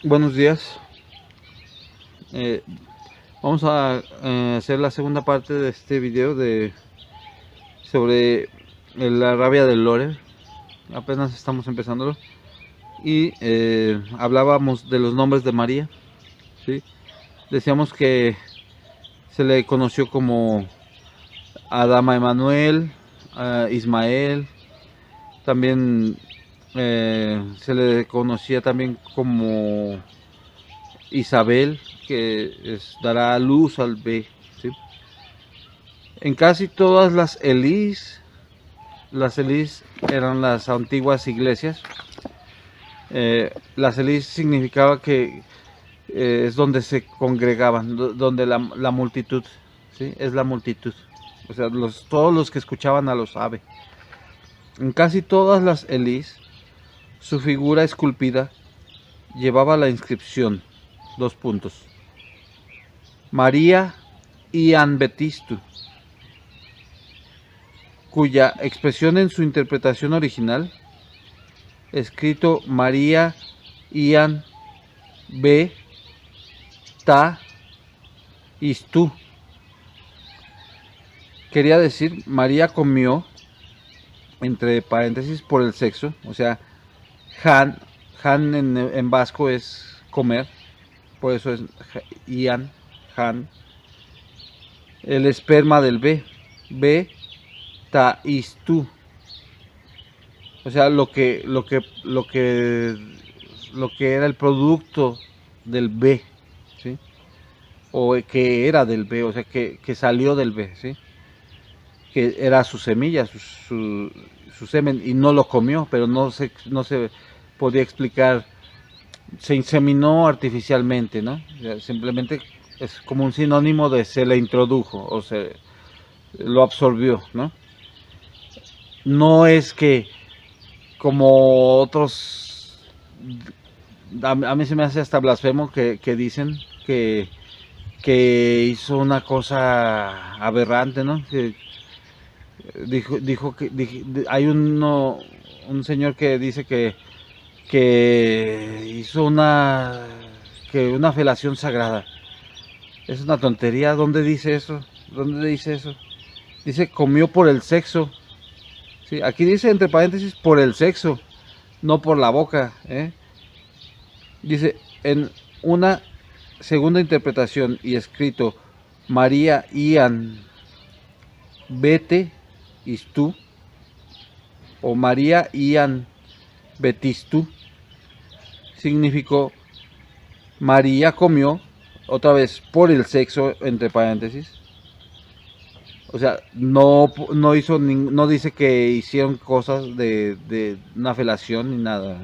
Buenos días. Eh, Vamos a hacer la segunda parte de este video sobre la rabia del lore. Apenas estamos empezándolo y hablábamos de los nombres de María, ¿sí? Decíamos que se le conoció como Adama Emanuel, Ismael, también se le conocía también como Isabel, que dará luz al B, ¿sí? En casi todas las Elis eran las antiguas iglesias. Las Elis significaba que es donde se congregaban, donde la multitud, ¿sí? Es la multitud. O sea, todos los que escuchaban a los ave. En casi todas las Elis, su figura esculpida llevaba la inscripción, dos puntos, María Ian Betistu, cuya expresión en su interpretación original, escrito María Ian B. Ta Istu, quería decir María comió, entre paréntesis, por el sexo. O sea, Han en vasco es comer, por eso es Ian, Han, el esperma del B. Ta Istu. O sea, lo que era el producto del B, ¿sí? O que era del B, o sea, que salió del B, ¿sí? Que era su semilla, su semen, y no lo comió, pero no se podía explicar, se inseminó artificialmente, ¿no? O sea, simplemente es como un sinónimo de se le introdujo o se lo absorbió, ¿no? No es que como otros, a mí se me hace hasta blasfemo que dicen que hizo una cosa aberrante, ¿no? Que hay un señor que dice que hizo una felación sagrada. Es una tontería. ¿Dónde dice eso? ¿Dónde dice eso? Dice comió por el sexo. ¿Sí? Aquí dice entre paréntesis por el sexo, no por la boca, ¿eh? Dice en una segunda interpretación y escrito María Ian Vete Istú o María Ian Betistú, significó María comió, otra vez por el sexo, entre paréntesis. O sea, no hizo, no dice que hicieron cosas de una felación ni nada.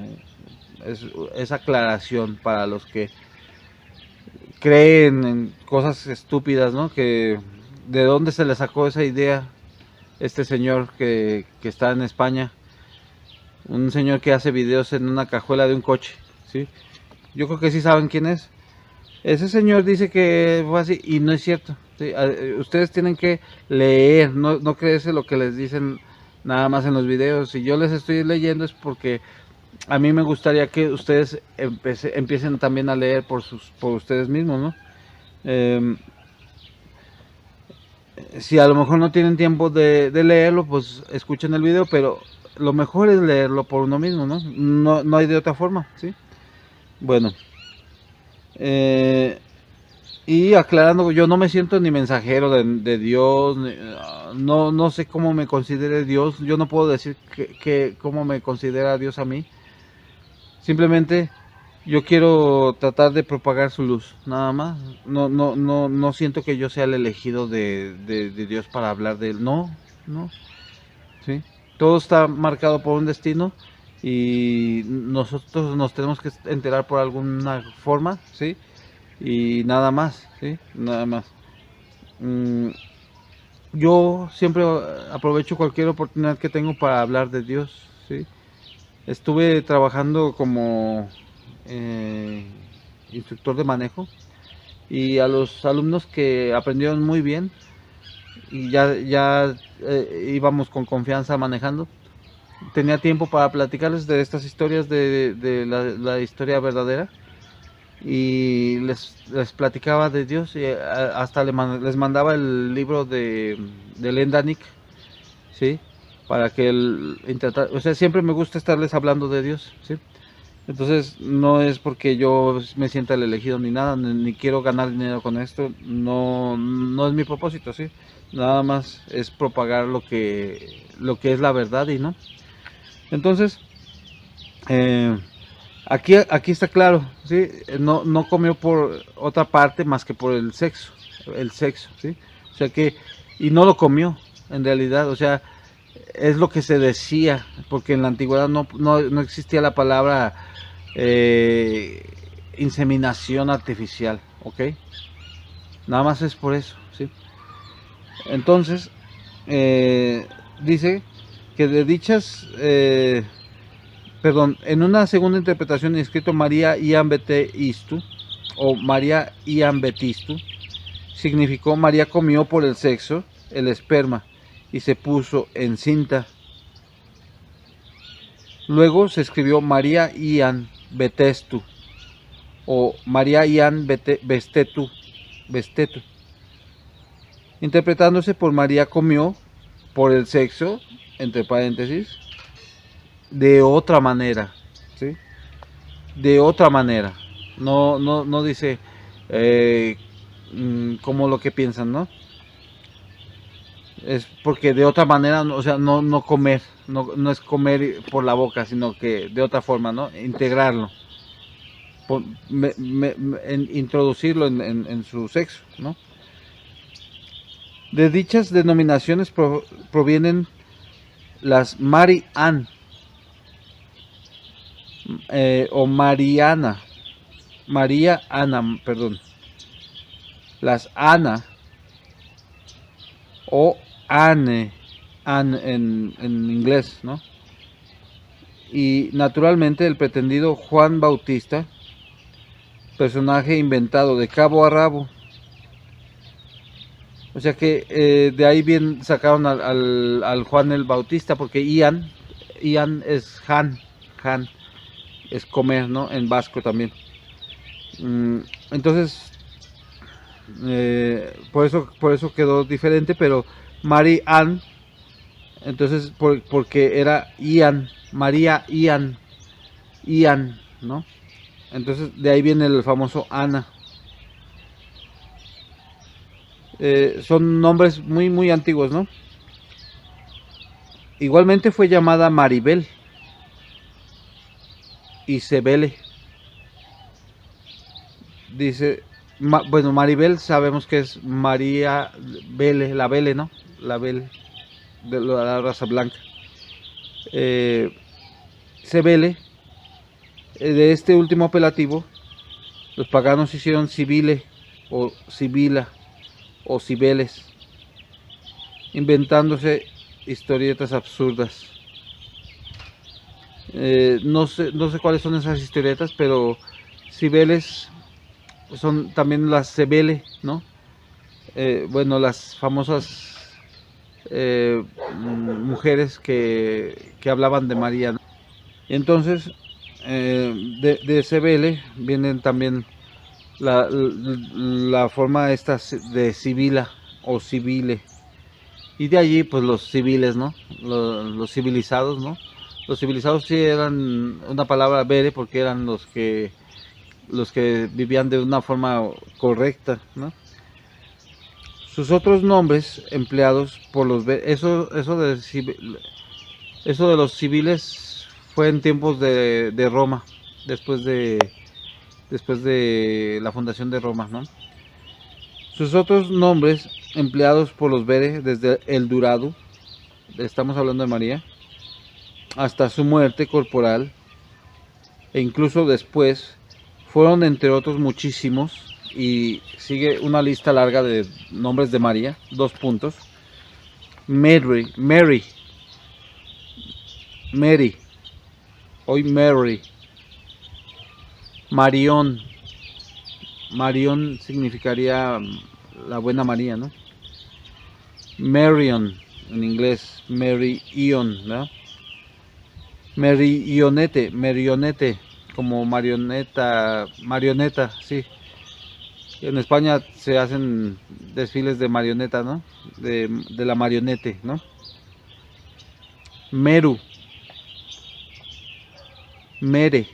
Es aclaración para los que creen en cosas estúpidas, ¿no? Que de dónde se le sacó esa idea este señor que está en España, un señor que hace videos en una cajuela de un coche, ¿sí? Yo creo que sí saben quién es. Ese señor dice que fue así y no es cierto. ¿Sí? Ustedes tienen que leer, no creerse lo que les dicen nada más en los videos. Si yo les estoy leyendo es porque a mí me gustaría que ustedes empiecen también a leer por ustedes mismos, ¿no? Eh, si a lo mejor no tienen tiempo de leerlo, pues escuchen el video, pero lo mejor es leerlo por uno mismo, ¿no? No hay de otra forma, ¿sí? Bueno, eh, y aclarando, yo no me siento ni mensajero de Dios, no sé cómo me considere Dios, yo no puedo decir cómo me considera Dios a mí, simplemente yo quiero tratar de propagar su luz, nada más. No siento que yo sea el elegido de Dios para hablar de él, no, ¿sí? Todo está marcado por un destino y nosotros nos tenemos que enterar por alguna forma, ¿sí? Y nada más, ¿sí? Nada más. Mm, yo siempre aprovecho cualquier oportunidad que tengo para hablar de Dios, ¿sí? Estuve trabajando como eh, instructor de manejo y a los alumnos que aprendieron muy bien y ya íbamos con confianza manejando, tenía tiempo para platicarles de estas historias de la historia verdadera y les platicaba de Dios y hasta les mandaba el libro de Lendanik, ¿sí? Para que o sea, siempre me gusta estarles hablando de Dios, ¿sí? Entonces no es porque yo me sienta el elegido ni nada, ni quiero ganar dinero con esto, no, no es mi propósito, ¿sí? Nada más es propagar lo que es la verdad y no. Entonces, eh, aquí está claro, ¿sí? No comió por otra parte más que por el sexo, ¿sí? O sea que, y no lo comió, en realidad, o sea, es lo que se decía, porque en la antigüedad no existía la palabra eh, inseminación artificial, ¿ok? Nada más es por eso, ¿sí? Entonces, eh, dice que de dichas, perdón, en una segunda interpretación escrito María Ian Bete Istu, o María Ian Betistu, significó María comió por el sexo, el esperma, y se puso encinta. Luego se escribió María Ian Betestu, o María Ian Bestetu, interpretándose por María comió por el sexo, entre paréntesis, de otra manera, ¿sí? De otra manera. No dice eh, como lo que piensan, ¿no? Es porque de otra manera, o sea, no comer, no es comer por la boca, sino que de otra forma, ¿no? Integrarlo, introducirlo en su sexo, ¿no? De dichas denominaciones provienen las Mari Ann, o María Ana, perdón, las Ana o Anne, en inglés, ¿no? Y naturalmente el pretendido Juan Bautista, personaje inventado de cabo a rabo. O sea que de ahí bien sacaron al Juan el Bautista, porque Ian es Han es comer, ¿no? En vasco también. Entonces, por eso quedó diferente, pero Mary Ann, entonces porque era Ian, María Ian, ¿no? Entonces de ahí viene el famoso Ana. Son nombres muy muy antiguos, ¿no? Igualmente fue llamada Maribel y Sebele. Dice, bueno, Maribel sabemos que es María Vele, la Vele, ¿no? La Vele de la raza blanca. Sebele, de este último apelativo, los paganos hicieron Cibile o Sibila o Cibeles, inventándose historietas absurdas. No sé cuáles son esas historietas, pero Cibeles son también las Cebele, ¿no? Bueno, las famosas mujeres que hablaban de María, ¿no? Y entonces, de Cebele vienen también la forma esta de Sibila o Cibile. Y de allí, pues los civiles, ¿no? Los civilizados, ¿no? Los civilizados sí eran una palabra vere porque eran los que vivían de una forma correcta, ¿no? Sus otros nombres empleados por los eso de los civiles fue en tiempos de Roma, después de la fundación de Roma, ¿no? Sus otros nombres empleados por los Bere desde el Durado, estamos hablando de María, hasta su muerte corporal e incluso después, fueron entre otros muchísimos, y sigue una lista larga de nombres de María, 2 puntos. Mary, hoy Mary. Marión significaría la buena María, ¿no? Marion, en inglés, Mary Ion, ¿no? Marionette, como marioneta, sí. En España se hacen desfiles de marioneta, ¿no? De la marionete, ¿no? Meru, mere,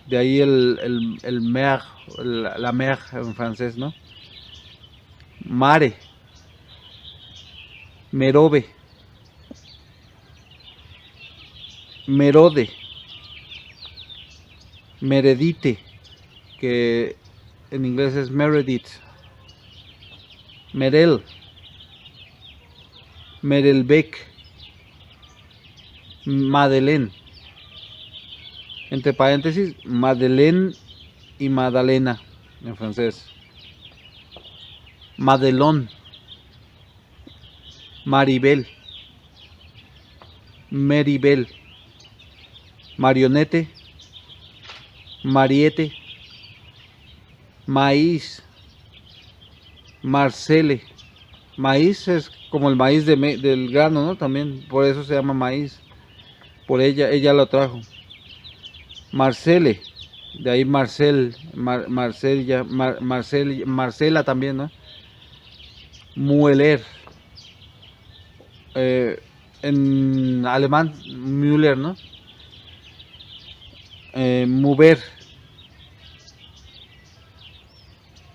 de ahí el mer, la mer en francés, ¿no? Mare, merobe, merode, meredite, que en inglés es Meredith, Merel, Merelbeck, Madeleine, entre paréntesis, Madeleine y Madalena en francés, Madelón, Maribel, Meribel, Marionete, Mariete, Maíz, Marcele. Maíz es como el maíz del grano, ¿no? También, por eso se llama maíz. Por ella lo trajo. Marcele, de ahí Marcel, Marcela también, ¿no? Mueller, en alemán, Müller, ¿no? Mover,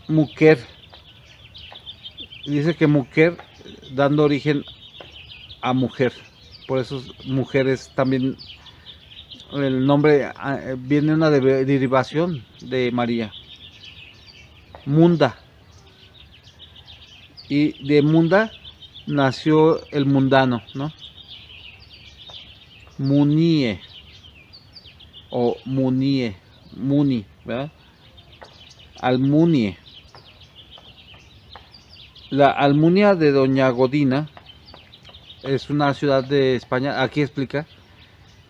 mujer. Dice que mujer dando origen a mujer. Por eso mujeres también, el nombre viene una derivación de María. Munda. Y de Munda nació el mundano, ¿no? Munie o Munie, Muni, ¿verdad? Almunie. La Almunia de Doña Godina es una ciudad de España. Aquí explica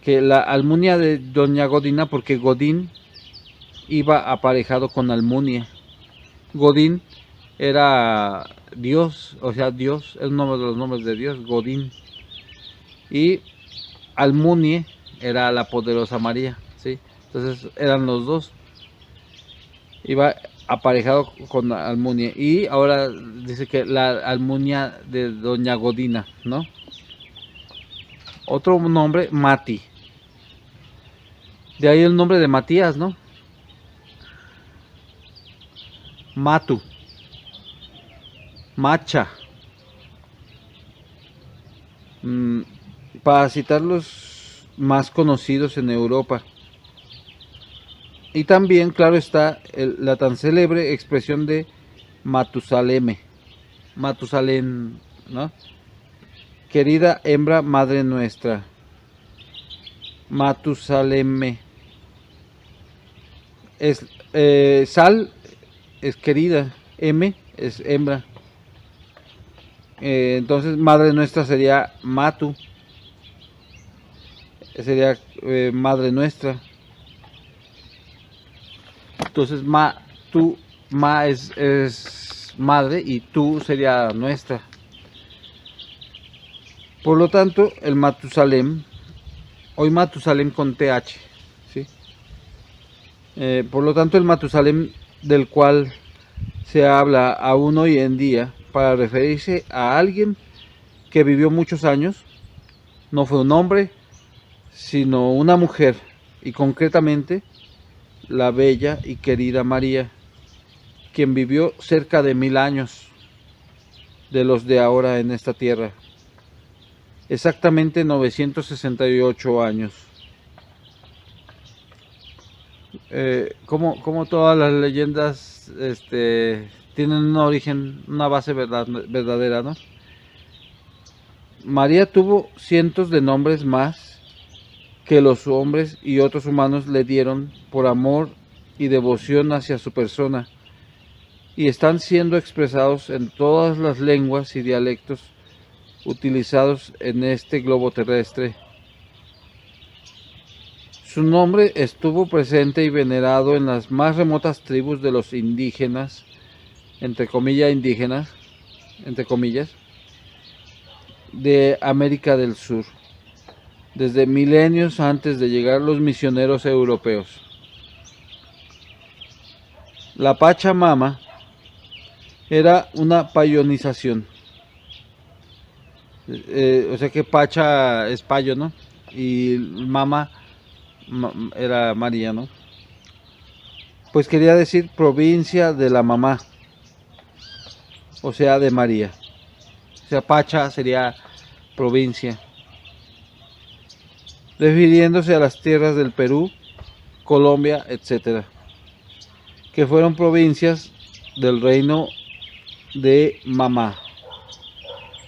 que la Almunia de Doña Godina, porque Godín iba aparejado con Almunia. Godín era Dios, o sea, Dios es uno de los nombres de Dios, Godín. Y Almunie era la poderosa María, ¿sí? Entonces eran los dos. Iba aparejado con Almunia. Y ahora dice que la Almunia de Doña Godina, ¿no? Otro nombre, Mati. De ahí el nombre de Matías, ¿no? Matu, Macha. Para citar los más conocidos en Europa. Y también, claro está, la tan célebre expresión de Matusaleme, Matusalén, ¿no? Querida hembra madre nuestra, Matusaleme. Es, Sal es querida, M es hembra. Entonces, madre nuestra sería Matu, sería madre nuestra. Entonces, ma es madre y tú sería nuestra. Por lo tanto, el Matusalem, hoy Matusalem con TH, ¿sí? Por lo tanto, el Matusalem del cual se habla aún hoy en día para referirse a alguien que vivió muchos años, no fue un hombre, sino una mujer, y concretamente la bella y querida María, quien vivió cerca de 1000 años de los de ahora en esta tierra, exactamente 968 años. Como todas las leyendas tienen un origen, una base verdadera, ¿no? María tuvo cientos de nombres más que los hombres y otros humanos le dieron por amor y devoción hacia su persona, y están siendo expresados en todas las lenguas y dialectos utilizados en este globo terrestre. Su nombre estuvo presente y venerado en las más remotas tribus de los indígenas, entre comillas, de América del Sur, desde milenios antes de llegar los misioneros europeos. La Pachamama era una payonización. O sea que Pacha es payo, ¿no? Y Mama era María, ¿no? Pues quería decir provincia de la mamá, o sea, de María. O sea, Pacha sería provincia, refiriéndose a las tierras del Perú, Colombia, etcétera, que fueron provincias del reino de mamá,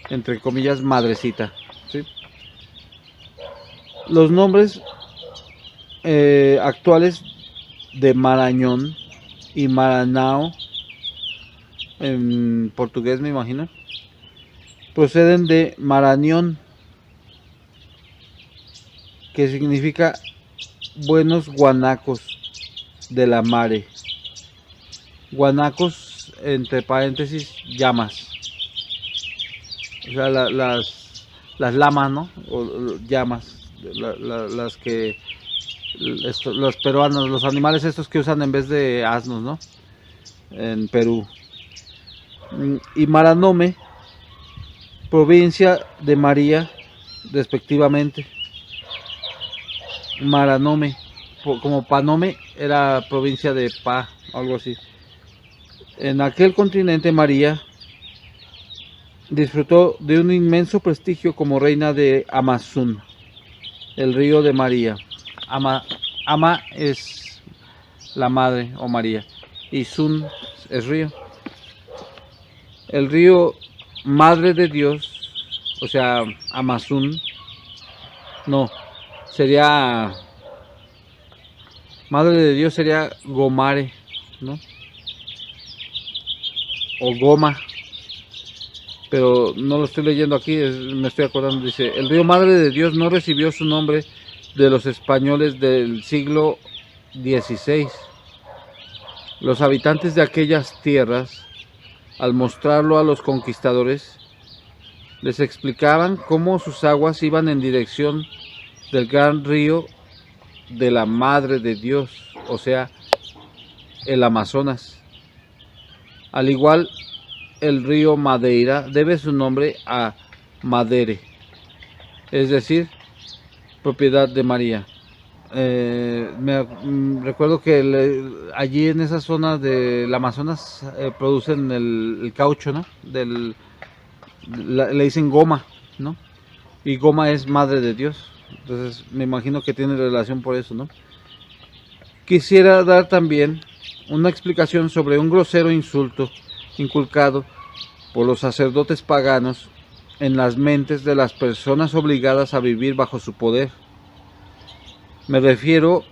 entre comillas, madrecita, ¿sí? Los nombres actuales de Marañón y Maranhão, en portugués me imagino, proceden de Marañón, que significa buenos guanacos de la mare. Guanacos, entre paréntesis, llamas. O sea, las lamas, ¿no? O llamas, las que los peruanos, los animales estos que usan en vez de asnos, ¿no? En Perú. Y Maranome, provincia de María, respectivamente. Maranome, como Panome era provincia de Pa, algo así. En aquel continente María disfrutó de un inmenso prestigio como reina de Amazon, el río de María. Ama es la madre o María y Sun es río. El río Madre de Dios, o sea, Amazon, no, sería Madre de Dios sería Gomare, ¿no? O Goma, pero no lo estoy leyendo aquí, me estoy acordando. Dice: el río Madre de Dios no recibió su nombre de los españoles del siglo XVI. Los habitantes de aquellas tierras, al mostrarlo a los conquistadores, les explicaban cómo sus aguas iban en dirección del gran río de la Madre de Dios, o sea, el Amazonas. Al igual, el río Madeira debe su nombre a Madere, es decir, propiedad de María. Recuerdo que allí en esa zona del Amazonas producen el caucho, ¿no? Le dicen goma, ¿no? Y goma es madre de Dios. Entonces me imagino que tiene relación por eso, ¿no? Quisiera dar también una explicación sobre un grosero insulto inculcado por los sacerdotes paganos en las mentes de las personas obligadas a vivir bajo su poder. Me refiero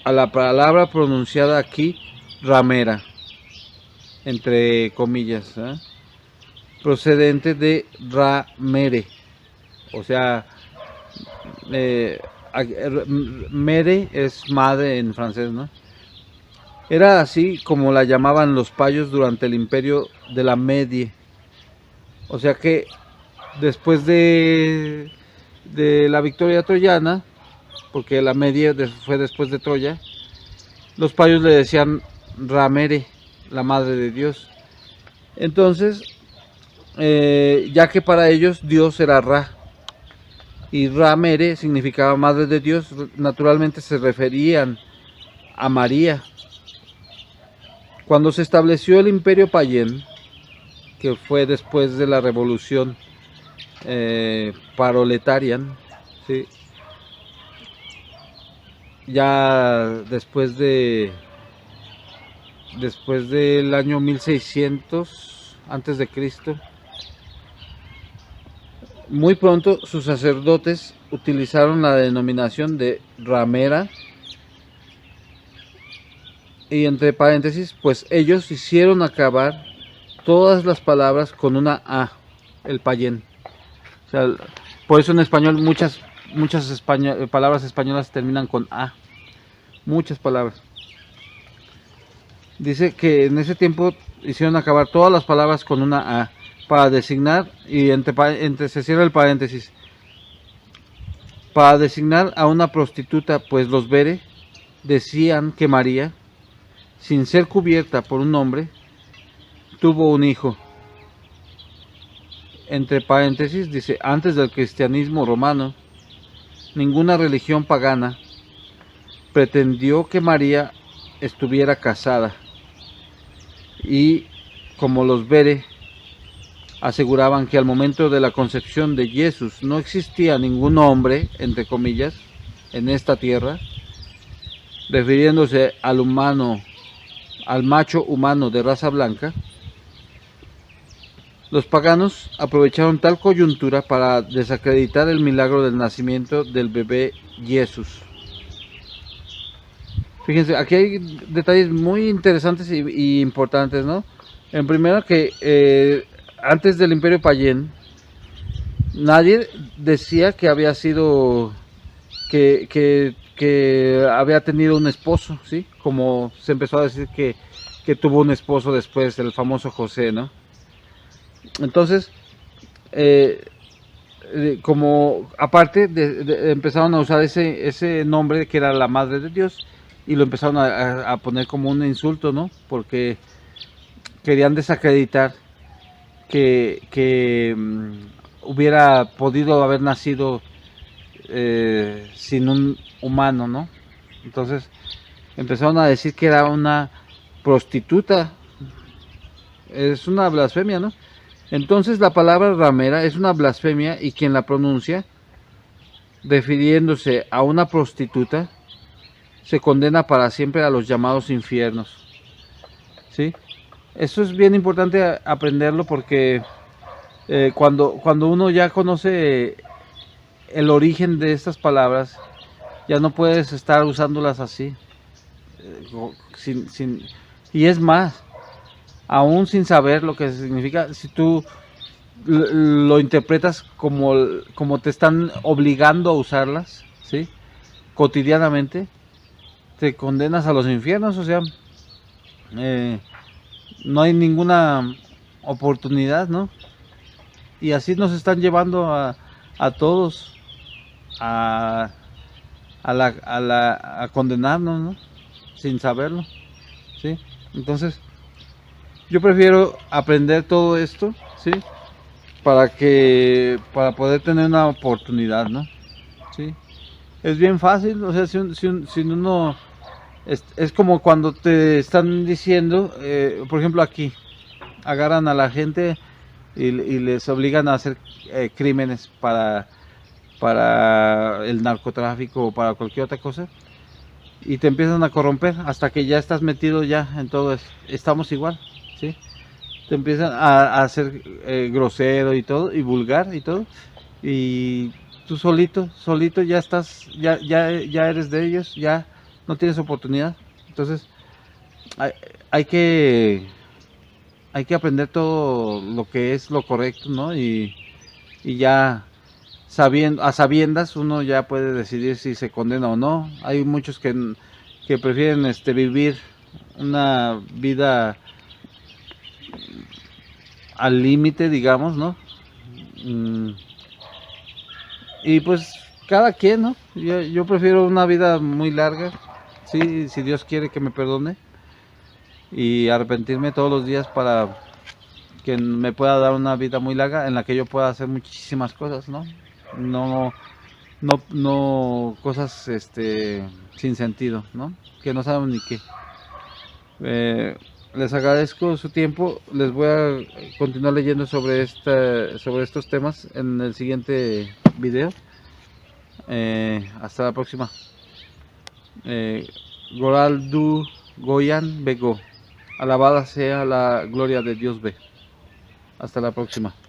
a la palabra pronunciada aquí, ramera, entre comillas, ¿eh? Procedente de ramere, o sea, mere es madre en francés, ¿no? Era así como la llamaban los payos durante el imperio de la Medie. O sea que después de la victoria troyana, porque la Medie fue después de Troya, los payos le decían Ramere, la madre de Dios. Entonces, ya que para ellos Dios era Ra, y Ramere significaba madre de Dios, naturalmente se referían a María. Cuando se estableció el imperio Payén, que fue después de la revolución proletarian, ¿sí? Ya después del año 1600 antes de Cristo, muy pronto sus sacerdotes utilizaron la denominación de ramera, y entre paréntesis, pues ellos hicieron acabar todas las palabras con una A, el Payén. O sea, por eso en español muchas palabras españolas terminan con A, muchas palabras. Dice que en ese tiempo hicieron acabar todas las palabras con una A para designar, y entre se cierra el paréntesis, para designar a una prostituta, pues los Bere decían que María sin ser cubierta por un hombre, tuvo un hijo. Entre paréntesis dice, antes del cristianismo romano, ninguna religión pagana pretendió que María estuviera casada. Y como los Bere aseguraban que al momento de la concepción de Jesús no existía ningún hombre, entre comillas, en esta tierra, refiriéndose al humano, al macho humano de raza blanca, los paganos aprovecharon tal coyuntura para desacreditar el milagro del nacimiento del bebé Jesús. Fíjense, aquí hay detalles muy interesantes y importantes, ¿no? En primero que antes del Imperio Payén, nadie decía que había sido, que había tenido un esposo, ¿sí? Como se empezó a decir que tuvo un esposo después, el famoso José, ¿no? Entonces, como aparte empezaron a usar ese nombre que era la Madre de Dios y lo empezaron a poner como un insulto, ¿no? Porque querían desacreditar que hubiera podido haber nacido sin un humano, ¿no? Entonces empezaron a decir que era una prostituta. Es una blasfemia, ¿no? Entonces la palabra ramera es una blasfemia y quien la pronuncia, refiriéndose a una prostituta, se condena para siempre a los llamados infiernos. ¿Sí? Eso es bien importante aprenderlo porque cuando uno ya conoce el origen de estas palabras, ya no puedes estar usándolas así. Y es más, aún sin saber lo que significa, si tú lo interpretas como te están obligando a usarlas, ¿sí? Cotidianamente, te condenas a los infiernos, o sea, no hay ninguna oportunidad, ¿no? Y así nos están llevando a todos a condenarnos, ¿no? Sin saberlo, ¿sí? Entonces, yo prefiero aprender todo esto, ¿sí? Para poder tener una oportunidad, ¿no? ¿Sí? Es bien fácil, o sea, si uno es como cuando te están diciendo, por ejemplo aquí, agarran a la gente y les obligan a hacer crímenes para el narcotráfico o para cualquier otra cosa y te empiezan a corromper hasta que ya estás metido ya en todo eso. Estamos igual, ¿sí? Te empiezan a hacer grosero y todo, y vulgar y todo, y tú solito ya estás, ya eres de ellos, ya no tienes oportunidad. Entonces hay, hay que hay que aprender todo lo que es lo correcto, ¿no? Y ya a sabiendas uno ya puede decidir si se condena o no. Hay muchos que prefieren vivir una vida al límite, digamos, ¿no? Mm, Y pues cada quien, ¿no? Yo prefiero una vida muy larga, sí, si Dios quiere que me perdone y arrepentirme todos los días para que me pueda dar una vida muy larga en la que yo pueda hacer muchísimas cosas, ¿no? No, no cosas sin sentido, ¿no? Que no saben ni qué. Les agradezco su tiempo. Les voy a continuar leyendo sobre estos temas en el siguiente video. Hasta la próxima. Goraldu Goyan Bego. Alabada sea la gloria de Dios B. Hasta la próxima.